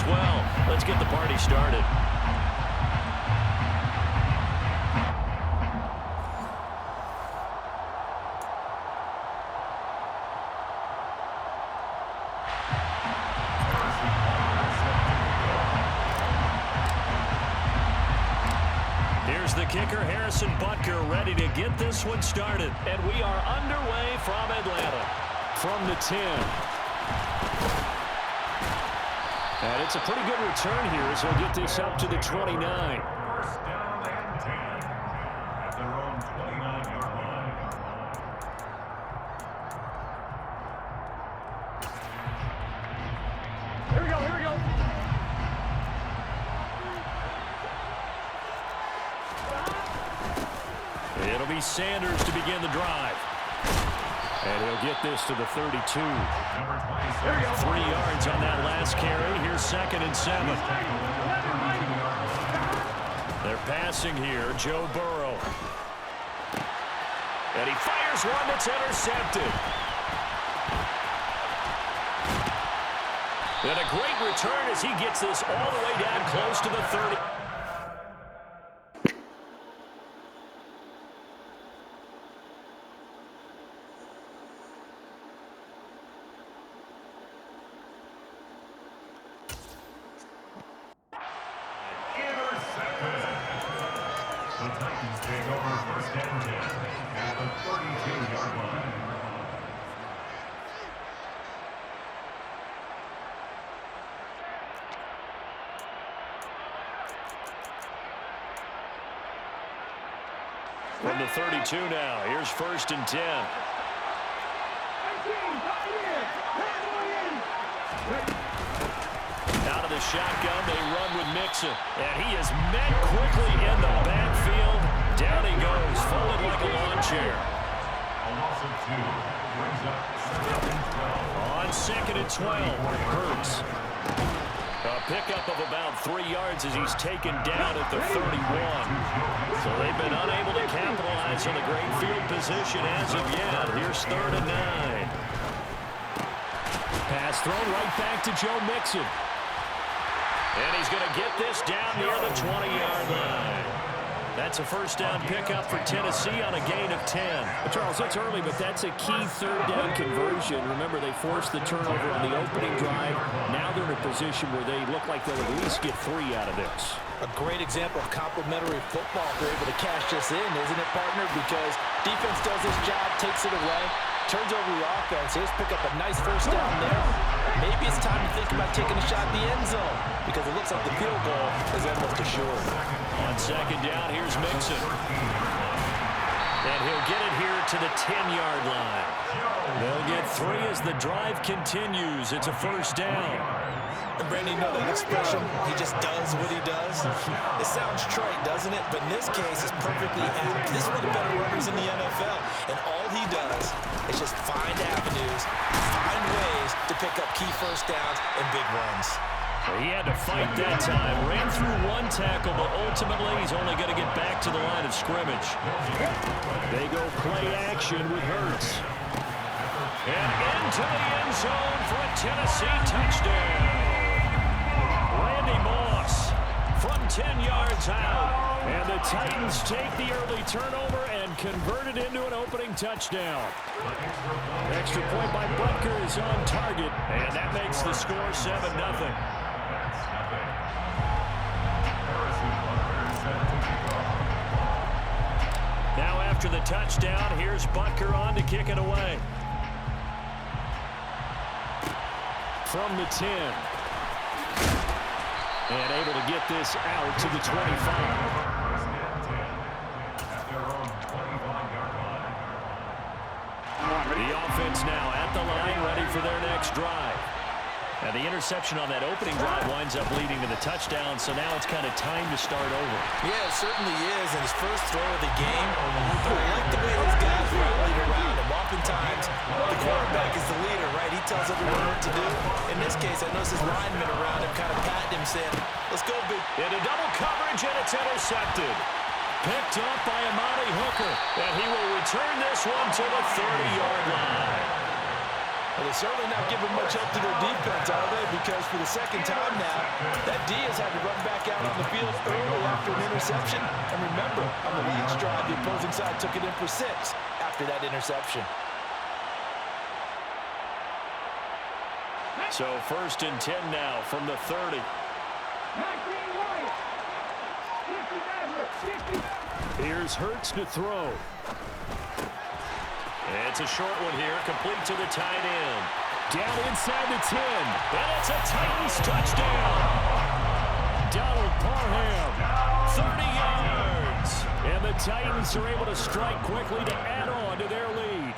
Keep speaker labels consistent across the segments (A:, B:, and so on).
A: well. Let's get the party started. Here's the kicker, Harrison Butker, ready to get this one started. And we are underway from Atlanta. From the 10. And it's a pretty good return here as he'll get this up to the 29.
B: First down and 10 at their own 29-yard line.
C: Here we go, here we go.
A: It'll be Sanders to begin the drive. And he'll get this to the 32. 3 yards on that last carry. Here's 2nd and 7. They're passing here. Joe Burrow. And he fires one that's intercepted. And a great return as he gets this all the way down close to the 30.
B: The Titans take over first and 10 at the 32-yard line.
A: From the 32 now, here's 1st and 10. Out of the shotgun, they run with Mixon. And he is met quickly in the backfield. Down he goes, folded like a lawn chair.
B: A loss of 2 brings up 2nd and 12.
A: On 2nd and 12, Hurts. A pickup of about 3 yards as he's taken down at the 31. So they've been unable to capitalize on the great field position as of yet. Here's 3rd and 9. Pass thrown right back to Joe Mixon. And he's going to get this down near the 20-yard line. That's a first down pickup for Tennessee on a gain of 10.
D: Charles, it's early, but that's a key 3rd down conversion. Remember, they forced the turnover on the opening drive. Now they're in a position where they look like they'll at least get 3 out of this.
E: A great example of complementary football. They're able to cash this in, isn't it, partner? Because defense does this job, takes it away, turns over the offense. Here's pick up a nice first down there. Maybe it's time to think about taking a shot at the end zone because it looks like the field goal is almost assured.
A: On 2nd down, here's Mixon. And he'll get it here to the 10-yard line. They'll get 3 as the drive continues. It's a first down.
E: And Brandon, you know that expression, he just does what he does? It sounds trite, doesn't it? But in this case, it's perfectly apt. This is one of the better runners in the NFL. And all he does is just find avenues, find ways to pick up key first downs and big runs.
A: He had to fight that time. Ran through 1 tackle, but ultimately he's only going to get back to the line of scrimmage. They go play action with Hurts. And into the end zone for a Tennessee touchdown. Randy Moss from 10 yards out. And the Titans take the early turnover and convert it into an opening touchdown. Extra point by Butker is on target. And that makes the score 7-0. Now after the touchdown, here's Butker on to kick it away. From the 10. And able to get this out to the 25. The offense now at the line, ready for their next drive. And the interception on that opening drive winds up leading to the touchdown, so now it's kind of time to start over.
E: Yeah, it certainly is, and his first throw of the game. But I like the way those guys rallied around him. Oftentimes, the quarterback is the leader, right? He tells everyone what to do. In this case, I noticed his linemen around him kind of patting him, saying, let's go, big.
A: Into double coverage, and it's intercepted. Picked up by Amani Hooker, and he will return this one to the 30-yard line.
E: Well, they're certainly not giving much help to their defense, are they? Because for the second time now, that D has had to run back out on the field early after an interception. And remember, on the last drive, the opposing side took it in for 6 after that interception.
A: So 1st and 10 now from the 30. Here's Hurts to throw. It's a short one here, complete to the tight end. Down inside the 10. And it's a Titans touchdown. Donald Parham, 30 yards. And the Titans are able to strike quickly to add on to their lead.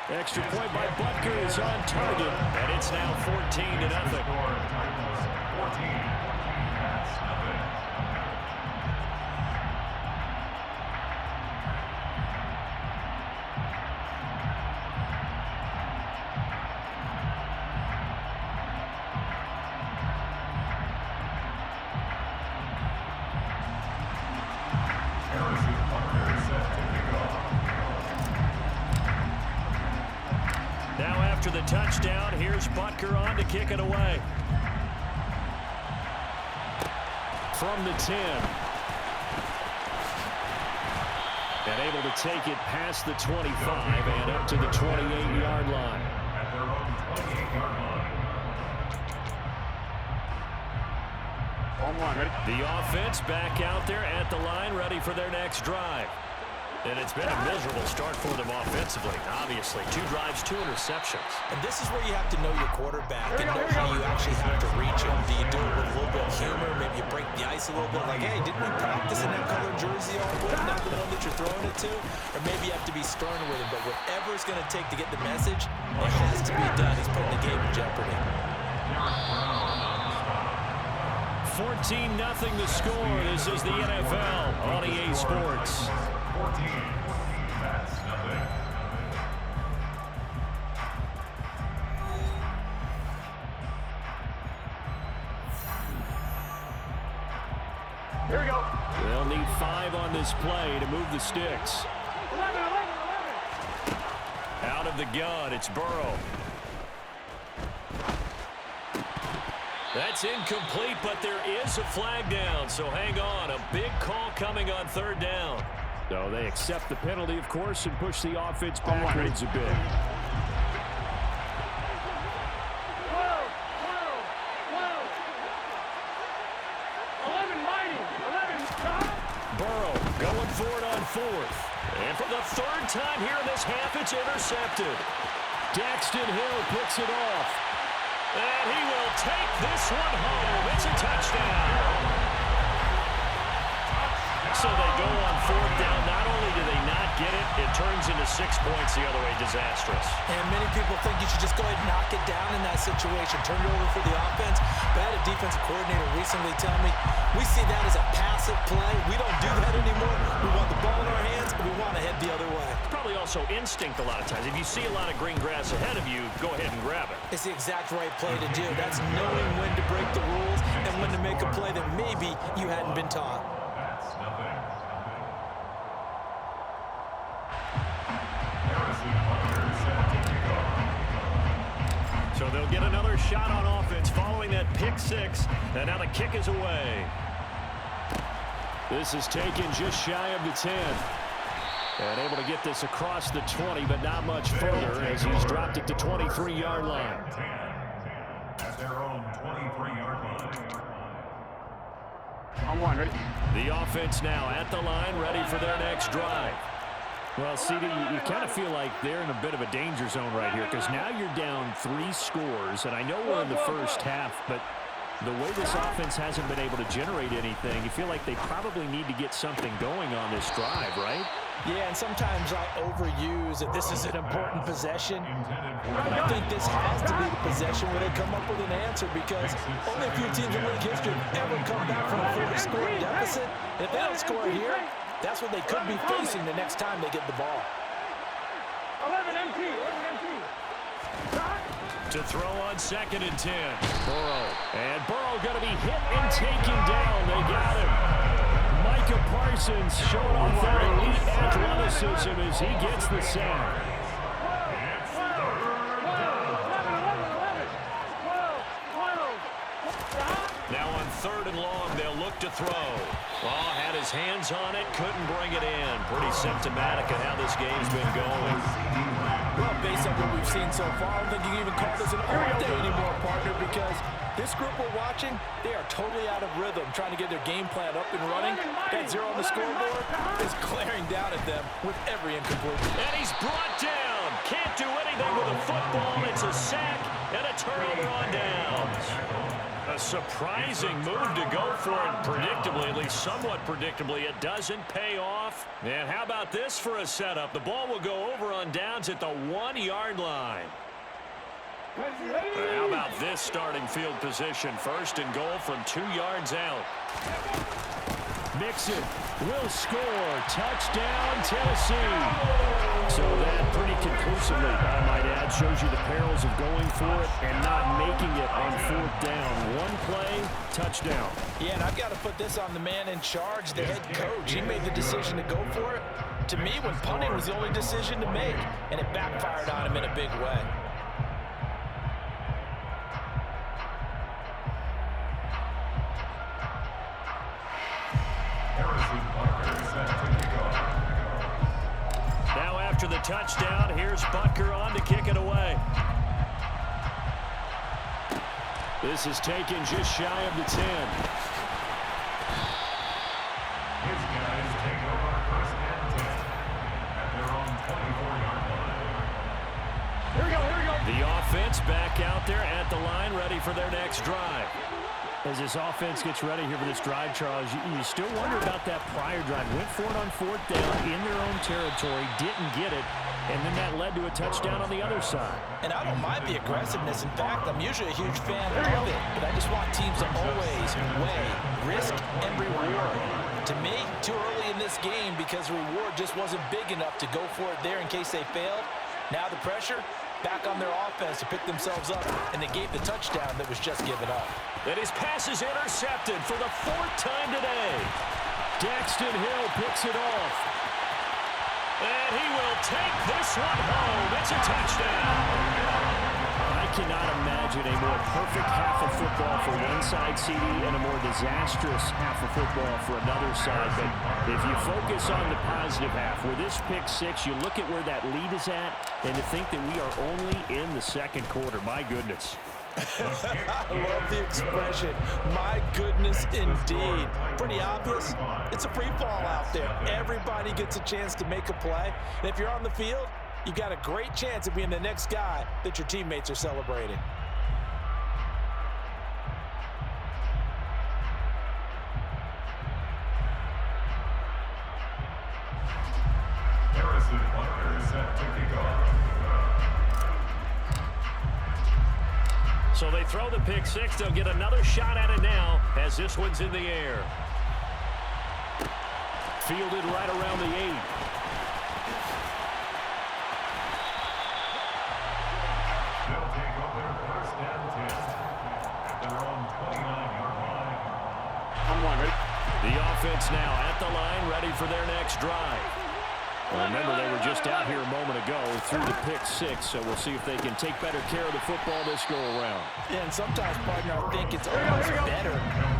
A: Extra point by Butker is on target. And it's now 14-0.
B: 14.
A: After the touchdown, here's Butker on to kick it away. From the 10. And able to take it past the 25 and up to the 28-yard line.
B: At their own 28-yard line.
A: The offense back out there at the line, ready for their next drive. And it's been a miserable start for them offensively, obviously. 2 drives, 2 interceptions.
E: And this is where you have to know your quarterback and know how you actually have to reach him. Do you do it with a little bit of humor? Maybe you break the ice a little bit, like, hey, didn't we practice in that colored jersey all week, not the one that you're throwing it to? Or maybe you have to be stern with him. But whatever it's going to take to get the message, it has to be done. He's putting the game in jeopardy.
A: 14-0 the score. This is the NFL on EA Sports.
B: 14. That's nothing.
A: Here we go. They'll need 5 on this play to move the sticks. 11. Out of the gun, it's Burrow. That's incomplete, but there is a flag down, so hang on. A big call coming on 3rd down. So they accept the penalty, of course, and push the offense backwards a bit. Burrow going for it on 4th. And for the 3rd time here in this half, it's intercepted. Daxton Hill picks it off. And he will take this one home. It's a touchdown. So they go on 4th down. Not only do they not get it, it turns into 6 points the other way. Disastrous.
E: And many people think you should just go ahead and knock it down in that situation. Turn it over for the offense. But I had a defensive coordinator recently tell me, we see that as a passive play. We don't do that anymore. We want the ball in our hands, and we want to head the other way.
A: Probably also instinct a lot of times. If you see a lot of green grass ahead of you, go ahead and grab it.
E: It's the exact right play to do. That's knowing when to break the rules and when to make a play that maybe you hadn't been taught.
B: That's nothing.
A: So they'll get another shot on offense following that pick 6. And now the kick is away. This is taken just shy of the 10. And able to get this across the 20, but not much further as he's dropped it to 23-yard line.
B: At their own 23-yard line.
A: Ready? The offense now at the line, ready for their next drive. Well, CD, you kind of feel like they're in a bit of a danger zone right here because now you're down 3 scores, and I know we're in the first half, but the way this offense hasn't been able to generate anything, you feel like they probably need to get something going on this drive, right?
E: Yeah, and sometimes I overuse that this is an important possession. But I think this has to be the possession where they come up with an answer because only a few teams in league history have ever come back from a 4-score deficit. And if they don't score here, that's what they could be facing the next time they get the ball.
C: 11 MT.
A: To throw on 2nd and 10. Burrow. And Burrow going to be hit and taken down. They got him. Micah
D: Micah Parsons showing off that elite athleticism as he gets the sack.
A: Now on 3rd and long, they'll look to throw. Oh, had his hands on it, couldn't bring it in. Pretty symptomatic of how this game's been going.
E: Well, based on what we've seen so far, I don't think you can even call this an off day anymore, partner, because this group we're watching, they are totally out of rhythm, trying to get their game plan up and running. That 0 on the scoreboard is glaring down at them with every incompletion.
A: And he's brought down. Can't do anything with a football. It's a sack and a turnover on downs. A surprising move to go for it, predictably, at least somewhat predictably. It doesn't pay off. And how about this for a setup? The ball will go over on downs at the 1-yard line. How about this starting field position? 1st and goal from 2 yards out.
D: Mixon will score. Touchdown, Tennessee. So that pretty conclusively, I might add, shows you the perils of going for it and not making it on 4th down. One play, touchdown.
E: Yeah, and I've got to put this on the man in charge, the head coach. He made the decision to go for it. To me, when punting was the only decision to make, and it backfired on him in a big way.
A: Now after the touchdown, here's Butker on to kick it away.
D: This is taken just shy of the 10.
B: His guys take over 1st and 10 at their own 24-yard line.
C: Here we go.
A: The offense back out there at the line, ready for their next drive.
D: As this offense gets ready here for this drive, Charles, you still wonder about that prior drive. Went for it on 4th down in their own territory, didn't get it, and then that led to a touchdown on the other side.
E: And I don't mind the aggressiveness. In fact, I'm usually a huge fan of it, but I just want teams to always weigh risk and reward. To me, too early in this game because reward just wasn't big enough to go for it there in case they failed. Now the pressure back on their offense to pick themselves up, and they gave the touchdown that was just given up.
A: And his pass is intercepted for the 4th time today.
D: Daxton Hill picks it off.
A: And he will take this one home. It's a touchdown.
D: I cannot imagine a more perfect half of football for one side, CD, and a more disastrous half of football for another side. But if you focus on the positive half, where this pick 6, you look at where that lead is at, and to think that we are only in the 2nd quarter. My goodness.
E: I love the expression. My goodness, indeed. Pretty obvious. It's a free fall out there. Everybody gets a chance to make a play. And if you're on the field, you've got a great chance of being the next guy that your teammates are celebrating.
B: Harrison Butker is set to kick off.
A: So they throw the pick 6. They'll get another shot at it now as this one's in the air. Fielded right around the 8.
B: They'll take over 1st and 10 at their own 29-yard line.
A: The offense now at the line, ready for their next drive.
D: Well, remember, they were just out here a moment ago through the pick 6, so we'll see if they can take better care of the football this go-around.
E: Yeah, and sometimes, partner, I think it's almost better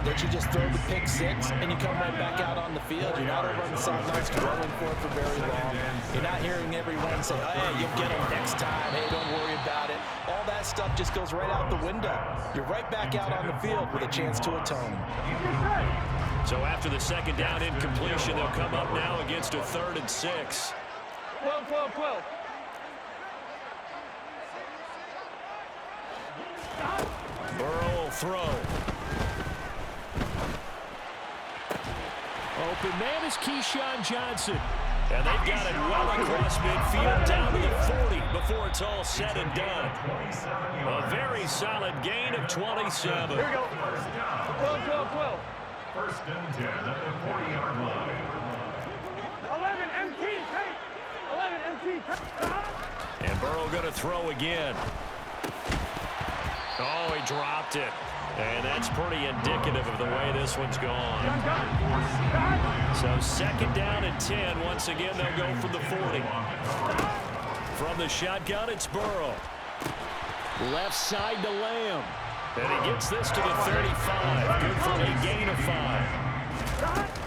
E: that you just throw the pick 6 and you come right back out on the field. You're not over on the sidelines dwelling for it for very long. You're not hearing everyone say, oh, hey, you'll get them next time. Hey, don't worry about it. All that stuff just goes right out the window. You're right back out on the field with a chance to atone.
A: So after the 2nd down incompletion, they'll come up now against a 3rd and 6.
C: 12.
A: Burrow will throw.
D: Open man is Keyshawn Johnson.
A: And they've got it well across midfield down to the 40 before it's all said and done. A very solid gain of 27.
C: Here we go. 12.
B: 1st and 10 at the 40-yard line.
C: 11 MT, take. 11 MT, take.
A: And Burrow going to throw again. Oh, he dropped it. And that's pretty indicative of the way this one's gone. So second down and 10. Once again, they'll go from the 40. From the shotgun, it's Burrow. Left side to Lamb. And he gets this to the 35. Good for a gain of 5.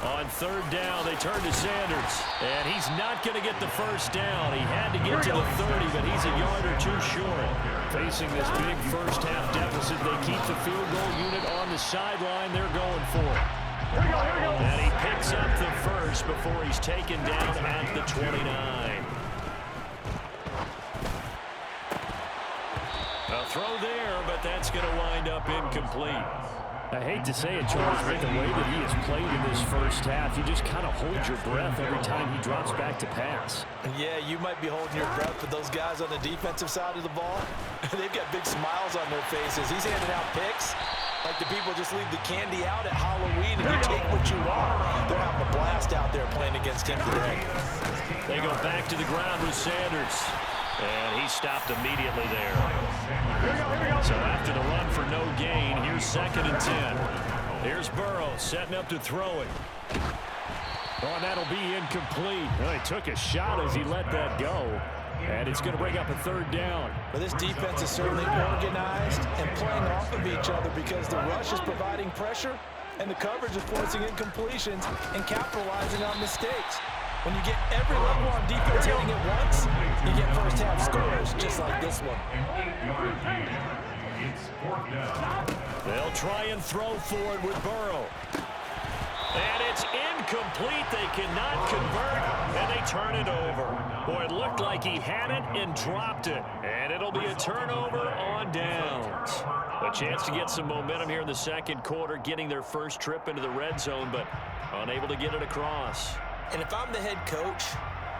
A: On third down, they turn to Sanders. And he's not going to get the first down. He had to get to the 30, but he's a yard or two short. Facing this big first-half deficit, they keep the field goal unit on the sideline. They're going for it. And he picks up the first before he's taken down at the 29. A throw there, but that's going to wind up incomplete.
D: I hate to say it, Charles, but the way that he has played in this first half, you just kind of hold your breath every time he drops back to pass.
E: Yeah, you might be holding your breath, but those guys on the defensive side of the ball, they've got big smiles on their faces. He's handing out picks like the people just leave the candy out at Halloween and you take what you want. They're having a blast out there playing against him today.
A: They go back to the ground with Sanders. And he stopped immediately there. So after the run for no gain, here's second and 10. Here's Burrow setting up to throw it. Oh, and that'll be incomplete. Well, he took a shot as he let that go. And it's going to bring up a third down.
E: Well, this defense is certainly organized and playing off of each other because the rush is providing pressure and the coverage is forcing incompletions and capitalizing on mistakes. When you get every level on defense hitting at once, you get first-half scores just like this one.
A: They'll try and throw for it with Burrow. And it's incomplete. They cannot convert, and they turn it over. Boy, it looked like he had it and dropped it. And it'll be a turnover on downs. A chance to get some momentum here in the second quarter, getting their first trip into the red zone, but unable to get it across.
E: And if I'm the head coach,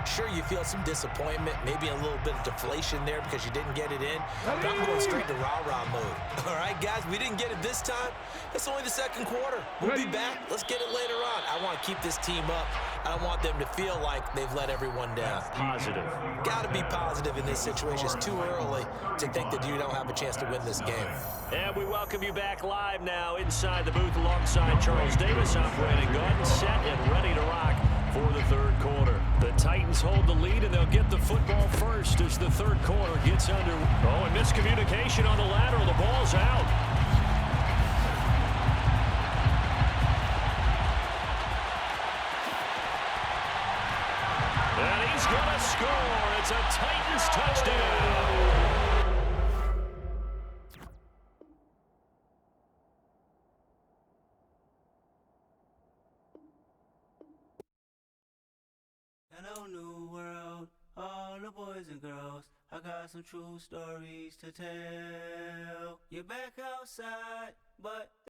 E: sure, you feel some disappointment, maybe a little bit of deflation there because you didn't get it in. But I'm going straight to rah-rah mode. All right, guys, we didn't get it this time. It's only the second quarter. We'll be back. Let's get it later on. I want to keep this team up. I don't want them to feel like they've let everyone down.
A: Positive.
E: Got to be positive in this situation. It's too early to think that you don't have a chance to win this game.
A: And we welcome you back live now inside the booth alongside Charles Davis, operating gun, set, and ready to rock for the third quarter. The Titans hold the lead, and they'll get the football first as the third quarter gets under. Oh, and miscommunication on the lateral. The ball's out. And he's going to score. It's a Titans touchdown.
F: Hello, new world, all the boys and girls. I got some true stories to tell. You're back outside, but